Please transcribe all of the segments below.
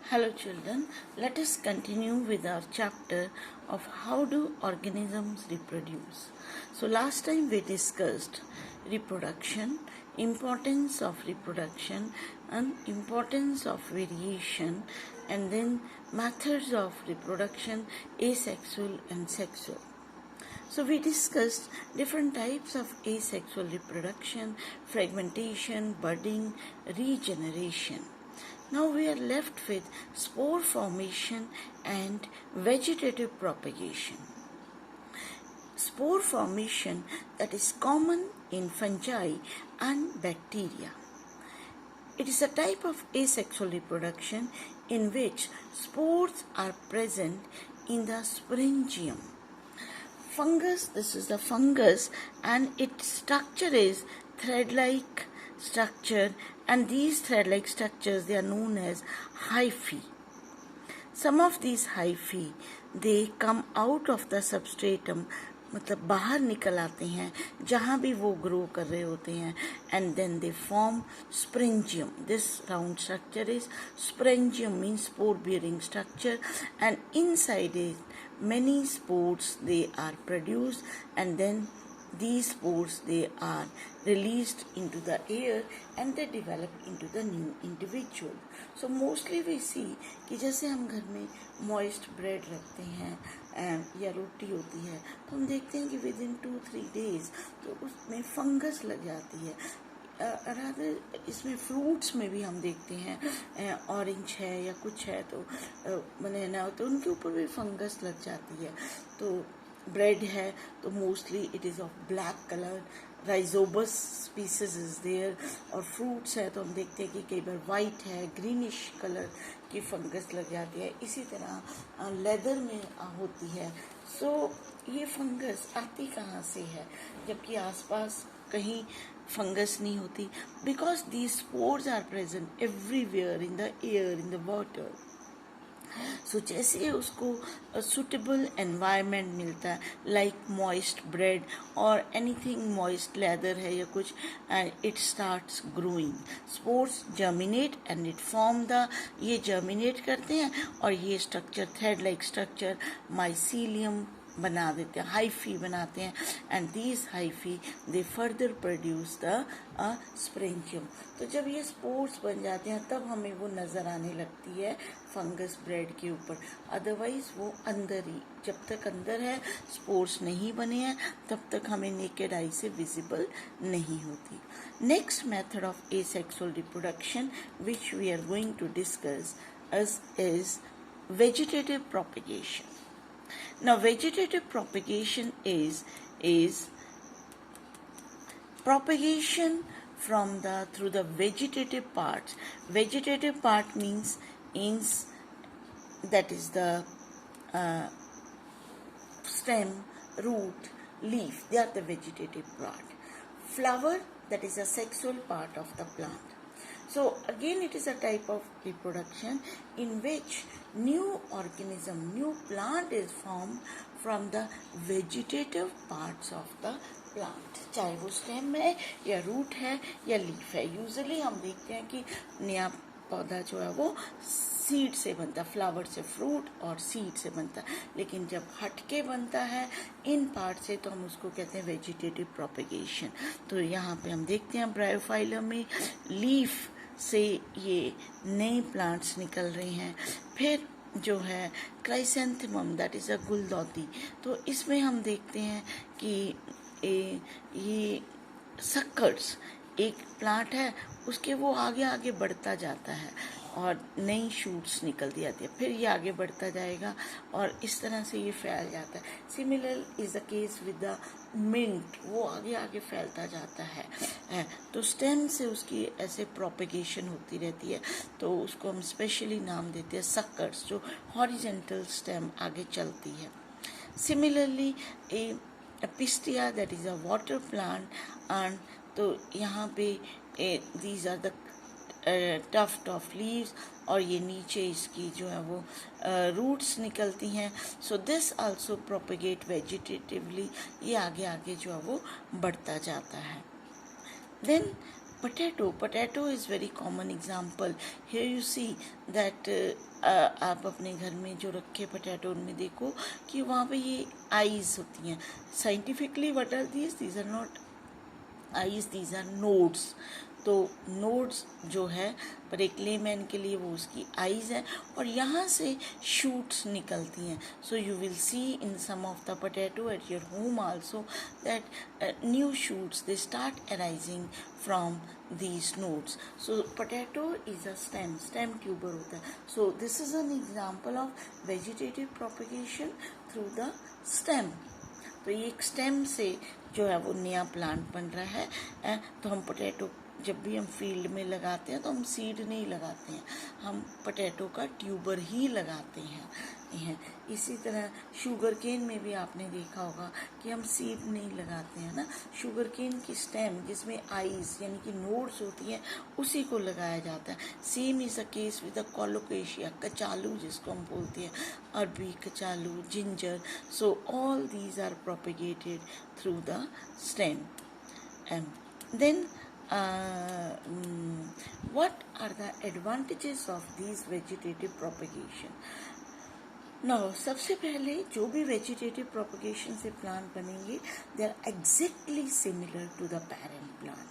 Hello children, let us continue with our chapter of how do organisms reproduce. So last time we discussed reproduction, importance of reproduction and importance of variation, and then methods of reproduction, asexual and sexual. So we discussed different types of asexual reproduction, fragmentation, budding, regeneration. Now we are left with spore formation and vegetative propagation. Spore formation that is common in fungi and bacteria. It is a type of asexual reproduction in which spores are present in the sporangium. Fungus, this is the fungus, and its structure is thread-like structure, and these thread-like structures, they are known as hyphae. Some of these hyphae, they come out of the substratum, मतलब बाहर निकल आते हैं जहाँ भी वो grow कर रहे होते हैं, and then they form sporangium. This round structure is sporangium, means spore bearing structure, and inside it many spores they are produced, and then these spores they are released into the air and they develop into the new individual. So mostly we see कि जैसे हम घर में moist bread रखते हैं या रोटी होती है तो हम देखते हैं कि within 2-3 days तो उसमें फंगस लग जाती है. रादर इसमें फ्रूट्स में भी हम देखते हैं ऑरेंज है या कुछ है तो बनाना हो तो उनके ऊपर भी फंगस लग जाती है. तो ब्रेड है तो mostly it is of black colour, rhizopus species is there. और फ्रूट्स है तो हम देखते हैं कि कई बार वाइट है, ग्रीनिश कलर की फंगस लग जाती है. इसी तरह लेदर में होती है. सो ये फंगस आती कहाँ से है जबकि आसपास कहीं फंगस नहीं होती? Because these spores are present everywhere in the air, in the water. So जैसे उसको सुटेबल एनवायरनमेंट मिलता है, लाइक मॉइस्ट ब्रेड और एनीथिंग मॉइस्ट लेदर है या कुछ, and it starts growing. Spores germinate and it form the, ये germinate करते हैं और ये structure thread like structure mycelium बना देते हैं, हाइफी बनाते हैं, and these hyphae they further produce the sporangium. तो जब ये स्पोर्स बन जाते हैं तब हमें वो नज़र आने लगती है फंगस ब्रेड के ऊपर. अदरवाइज वो अंदर ही, जब तक अंदर है स्पोर्स नहीं बने हैं तब तक हमें नेकेड आई से विजिबल नहीं होती. Next method of asexual reproduction which we are going to discuss is vegetative propagation. Now vegetative propagation is propagation through the vegetative parts. Vegetative part means that is the stem, root, leaf. They are the vegetative part. Flower, that is a sexual part of the plant. So again it is a type of reproduction in which new organism, new plant is formed from the vegetative parts of the plant. चाहे वो stem है या root है या leaf है. Usually हम देखते हैं कि नया पौधा जो है वो सीड से बनता है, फ्लावर से फ्रूट और सीड से बनता है. लेकिन जब हटके बनता है इन पार्ट से तो हम उसको कहते हैं वेजिटेटिव प्रोपेगेशन. तो यहाँ पे हम देखते हैं ब्रायोफाइलम में लीफ से ये नए प्लांट्स निकल रहे हैं. फिर जो है क्राइसेंथेमम, दैट इज़ अ गुलदौती. तो इसमें हम देखते हैं कि ये सक्कर्स, एक प्लांट है उसके वो आगे आगे बढ़ता जाता है और नई शूट्स निकलती जाती है. फिर ये आगे बढ़ता जाएगा और इस तरह से ये फैल जाता है. Similar is the case with the mint, वो आगे आगे फैलता जाता है. तो स्टेम से उसकी ऐसे प्रोपेगेशन होती रहती है. तो उसको हम स्पेशली नाम देते हैं सक्कर्स, जो हॉरिजेंटल स्टेम आगे चलती है. Similarly a Pistia, that is a water plant, and तो यहाँ पे these are the tuft of leaves और ये नीचे इसकी जो है वो रूट्स निकलती हैं. So this also propagate vegetatively, ये आगे आगे जो है वो बढ़ता जाता है. Then potato is very common example. Here you see that आप अपने घर में जो रखे पोटैटो उनमें देखो कि वहाँ पे ये आईज होती हैं. Scientifically what are these are not eyes, these are nodes. तो नोड्स जो है पर एक लेमैन के लिए वो उसकी आईज है और यहाँ से शूट्स निकलती हैं. So you will see in some of the potato at your home also that new shoots they start arising from these nodes. So potato is a stem tuber होता है. So this is an example of vegetative propagation through the stem. तो ये एक stem से जो है वो नया प्लांट बन रहा है. तो हम पोटैटो जब भी हम फील्ड में लगाते हैं तो हम सीड नहीं लगाते हैं, हम पोटैटो का ट्यूबर ही लगाते हैं. इसी तरह शुगर केन में भी आपने देखा होगा कि हम सीड नहीं लगाते हैं ना. शुगर केन की स्टेम जिसमें आईज यानी कि नोड्स होती हैं उसी को लगाया जाता है. Same is the case with the colocasia, कचालू जिसको हम बोलते हैं, अरबी कचालू, ginger. So all these are propagated through the stem. Then what are the advantages of these vegetative propagation? Now, सबसे पहले जो भी वेजिटेटिव प्रोपगेशन से प्लांट बनेंगे they are exactly similar to the parent plant.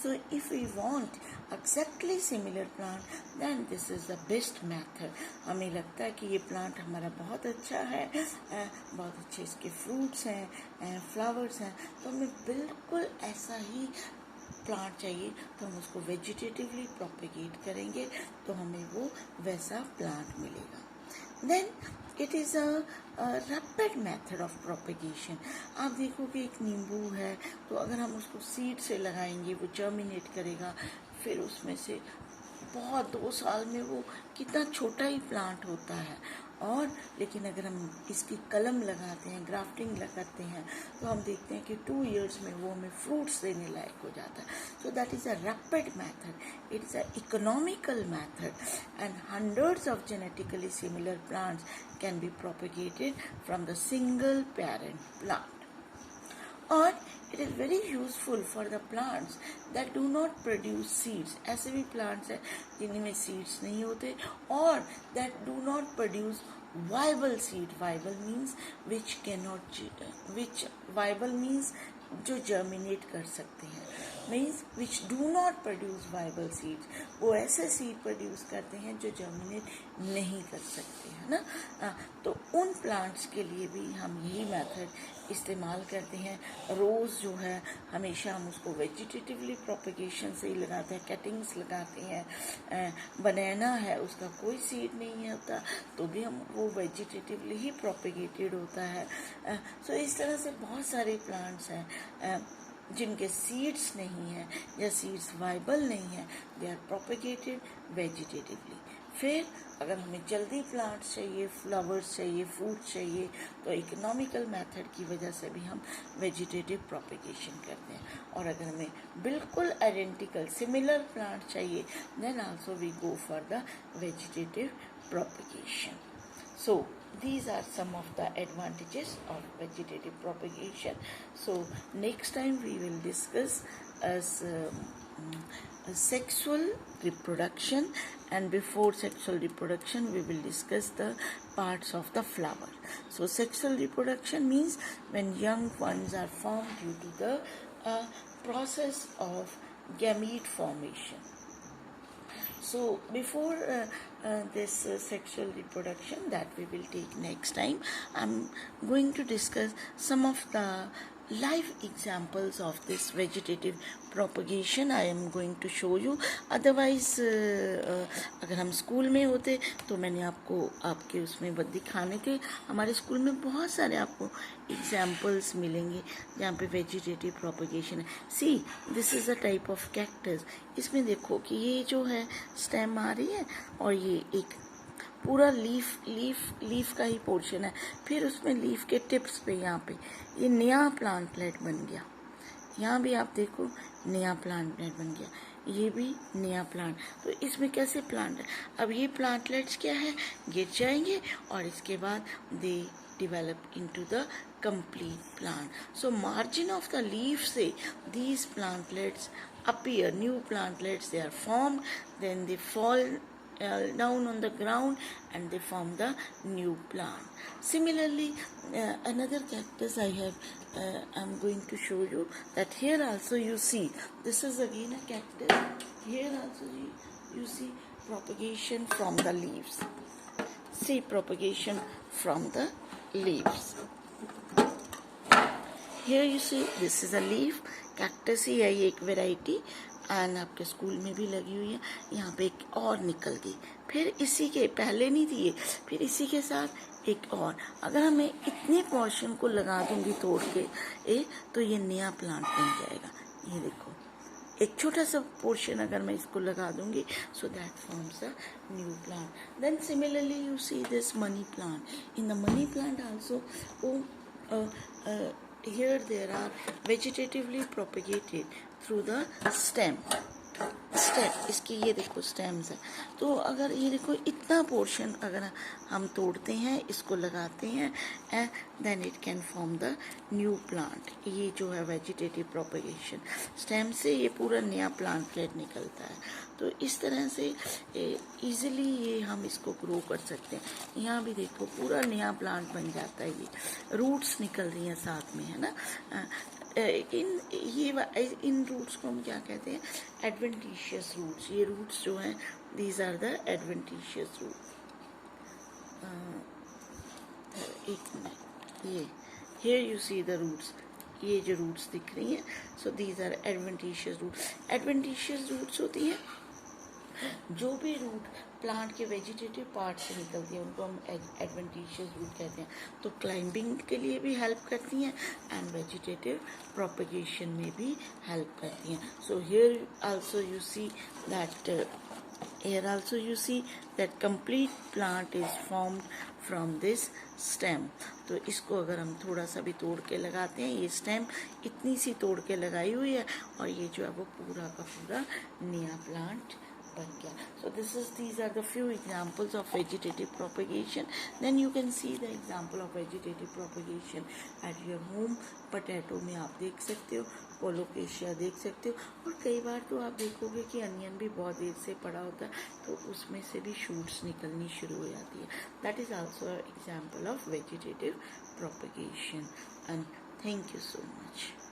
So if we want exactly similar plant, then this is the best method. हमें लगता है कि ये प्लांट हमारा बहुत अच्छा है, बहुत अच्छे इसके फ्रूट्स हैं, फ्लावर्स हैं, तो हमें बिल्कुल ऐसा ही प्लांट चाहिए. तो हम उसको वेजिटेटिवली प्रोपेगेट करेंगे तो हमें वो वैसा प्लांट मिलेगा. Then it is a rapid method of propagation. आप देखोगे एक नींबू है तो अगर हम उसको सीड से लगाएंगे वो जर्मिनेट करेगा, फिर उसमें से बहुत 2 साल में वो कितना छोटा ही प्लांट होता है. और लेकिन अगर हम इसकी कलम लगाते हैं, ग्राफ्टिंग लगाते हैं, तो हम देखते हैं कि 2 years में वो हमें फ्रूट्स देने लायक हो जाता है. So that is a rapid method, it is a economical method, and hundreds of genetically similar plants can be propagated from the single parent plant. और it is very useful for the plants that do not produce seeds. ऐसे भी plants हैं जिनमें seeds नहीं होते और that do not produce viable seed. Viable means जो germinate कर सकते हैं, means which do not produce viable seeds. वो ऐसे seed produce करते हैं जो germinate नहीं कर सकते हैं ना. तो उन plants के लिए भी हम यही method इस्तेमाल करते हैं. रोज़ जो है हमेशा हम उसको वेजिटेटिवली प्रोपेगेशन से ही लगाते हैं, कटिंग्स लगाते हैं. बनाना है उसका कोई सीड नहीं होता तो भी हम वो वेजिटेटिवली ही प्रोपेगेटेड होता है. सो इस तरह से बहुत सारे प्लांट्स हैं जिनके सीड्स नहीं हैं या सीड्स वाइबल नहीं हैं, दे आर प्रोपेगेटेड वेजिटेटिवली. फिर अगर हमें जल्दी प्लांट्स चाहिए, फ्लावर्स चाहिए, फ्रूट्स चाहिए, तो इकोनॉमिकल मेथड की वजह से भी हम वेजिटेटिव प्रोपेगेशन करते हैं. और अगर हमें बिल्कुल आइडेंटिकल सिमिलर प्लांट चाहिए then also we go for the vegetative propagation. So these are some of the advantages of vegetative propagation. So next time we will discuss as sexual reproduction, and before sexual reproduction we will discuss the parts of the flower. So sexual reproduction means when young ones are formed due to the process of gamete formation. So before this sexual reproduction that we will take next time, I'm going to discuss some of the live examples of this vegetative propagation. I am going to show you. Otherwise अगर हम school में होते तो मैंने आपको आपके उसमें दिखाने के, हमारे स्कूल में बहुत सारे आपको एग्जाम्पल्स मिलेंगे जहाँ पे वेजिटेटिव प्रोपेगेशन है. See this is a type of cactus. इसमें देखो कि ये जो है स्टेम आ रही है और ये एक पूरा लीफ का ही पोर्शन है. फिर उसमें लीफ के टिप्स पे यहाँ पे ये नया प्लांटलेट बन गया. यहाँ भी आप देखो नया प्लांटलेट बन गया, ये भी नया प्लांट. तो इसमें कैसे प्लांट है, अब ये प्लांटलेट्स क्या है, गिर जाएंगे और इसके बाद दे develop into the complete plant. So margin of the leaf say these plantlets appear, new plantlets, they are formed, then they fall down on the ground and they form the new plant. Similarly, another cactus I have, I'm going to show you that here also you see, this is again a cactus. Here also you see propagation from the leaves. See propagation from the leaves. Here you see this is a leaf. Cactus ही है ये एक variety, and आपके school में भी लगी हुई है. यहाँ पे एक और निकल गई, फिर इसी के पहले नहीं थी ये, फिर इसी के साथ एक और. अगर हमें इतने पोर्शन को लगा दूंगी तोड़ के तो ये नया प्लांट बन जाएगा. ये देखो एक छोटा सा पोर्शन अगर मैं इसको लगा दूंगी, so that forms a new plant. Then similarly you see this money plant. In the money plant also here there are vegetatively propagated through the stem. इसकी ये देखो स्टेम्स है. तो अगर ये देखो इतना पोर्शन अगर हम तोड़ते हैं, इसको लगाते हैं, then it can form the new plant. ये जो है वेजिटेटिव प्रोपगेशन, स्टेम से ये पूरा नया प्लांटलेट निकलता है. तो इस तरह से इजीली ये हम इसको ग्रो कर सकते हैं. यहाँ भी देखो पूरा नया प्लांट बन जाता है. ये रूट्स निकल रही हैं साथ में, है ना. इन रूट्स को हम क्या कहते हैं, एडवेंटिशियस रूट्स. ये रूट्स जो हैं, these are the adventitious roots. एक मिनट, ये here you see the roots. ये जो रूट्स दिख रही हैं, so these are adventitious roots. Adventitious roots होती हैं जो भी रूट प्लांट के वेजिटेटिव पार्ट से निकलती है, उनको हम एडवेंटिशियस रूट कहते हैं. तो क्लाइंबिंग के लिए भी हेल्प करती हैं एंड वेजिटेटिव प्रोपगेशन में भी हेल्प करती हैं. So here also you see that complete plant is formed from this stem. तो इसको अगर हम थोड़ा सा भी तोड़ के लगाते हैं, ये स्टेम इतनी सी तोड़ के लगाई हुई है, और ये जो है वो पूरा का पूरा नया प्लांट बन गया. So these are the few examples of vegetative propagation. Then you can see the example of vegetative propagation at your home. Potato में आप देख सकते हो, कोलोकेशिया देख सकते हो, और कई बार तो आप देखोगे कि अनियन भी बहुत देर से पड़ा होता है, तो उसमें से भी शूट्स निकलनी शुरू हो जाती है. That is also an example of vegetative propagation. And thank you so much.